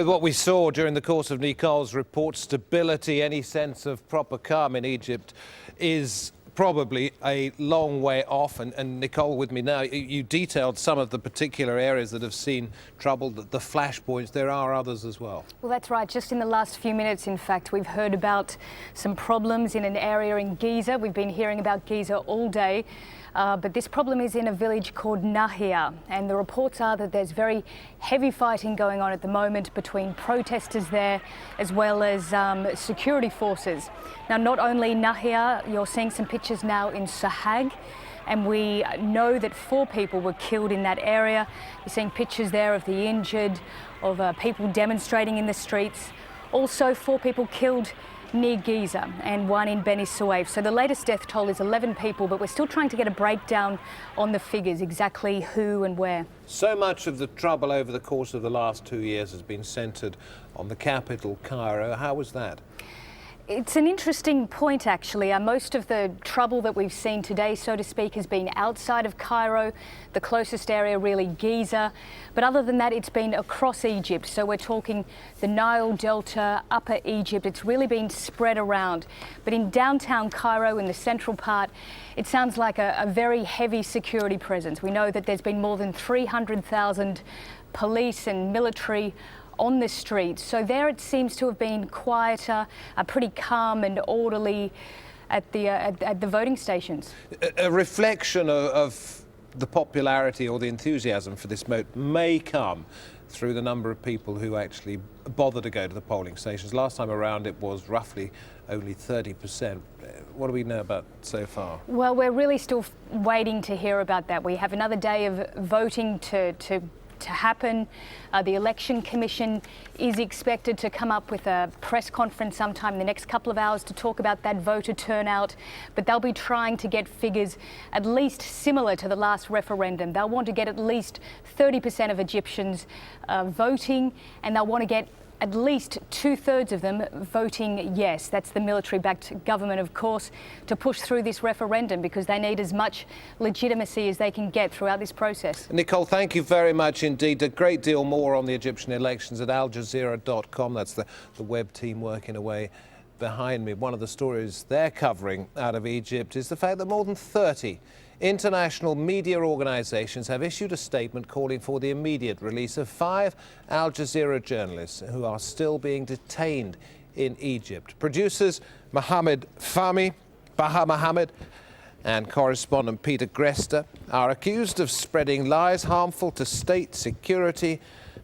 With what we saw during the course of Nicole's report, stability, any sense of proper calm in Egypt is probably a long way off. And Nicole, with me now, you detailed some of the particular areas that have seen trouble, the flashpoints. There are others as well. Well, that's right. Just in the last few minutes, in fact, we've heard about some problems in an area in Giza. We've been hearing about Giza all day. But this problem is in a village called Nahia, and the reports are that there's very heavy fighting going on at the moment between protesters there as well as security forces. Now, not only Nahia, you're seeing some pictures now in Sahag, and we know that 4 people were killed in that area. You're seeing pictures there of the injured, of people demonstrating in the streets. Also, 4 people killed near Giza and 1 in Beni Suef. So the latest death toll is 11 people, but we're still trying to get a breakdown on the figures, exactly who and where. So much of the trouble over the course of the last 2 years has been centred on the capital, Cairo. How was that? It's an interesting point, actually. Most of the trouble that we've seen today, so to speak, has been outside of Cairo, the closest area really Giza. But other than that, it's been across Egypt. So we're talking the Nile Delta, Upper Egypt. It's really been spread around. But in downtown Cairo, in the central part, it sounds like a very heavy security presence. We know that there's been more than 300,000 police and military on the streets. So there it seems to have been quieter, pretty calm and orderly at the voting stations. A reflection of the popularity or the enthusiasm for this vote may come through the number of people who actually bother to go to the polling stations. Last time around it was roughly only 30%. What do we know about so far? Well, we're really still waiting to hear about that. We have another day of voting to happen. The Election Commission is expected to come up with a press conference sometime in the next couple of hours to talk about that voter turnout, but they'll be trying to get figures at least similar to the last referendum. They'll want to get at least 30% of Egyptians voting, and they'll want to get at least 2/3 of them voting yes. That's the military-backed government, of course, to push through this referendum because they need as much legitimacy as they can get throughout this process. Nicole, thank you very much indeed. A great deal more on the Egyptian elections at Jazeera.com. That's the web team working away behind me. One of the stories they're covering out of Egypt is the fact that more than 30 international media organisations have issued a statement calling for the immediate release of 5 Al Jazeera journalists who are still being detained in Egypt. Producers Mohamed Fahmy, Baha Mohamed and correspondent Peter Grester are accused of spreading lies harmful to state security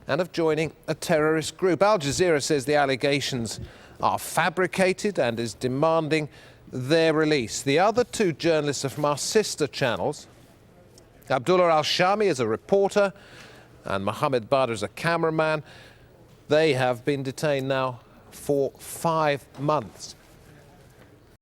and of joining a terrorist group. Al Jazeera says the allegations are fabricated and is demanding their release. The other 2 journalists are from our sister channels. Abdullah Al-Shami is a reporter and Mohammed Badr is a cameraman. They have been detained now for 5 months.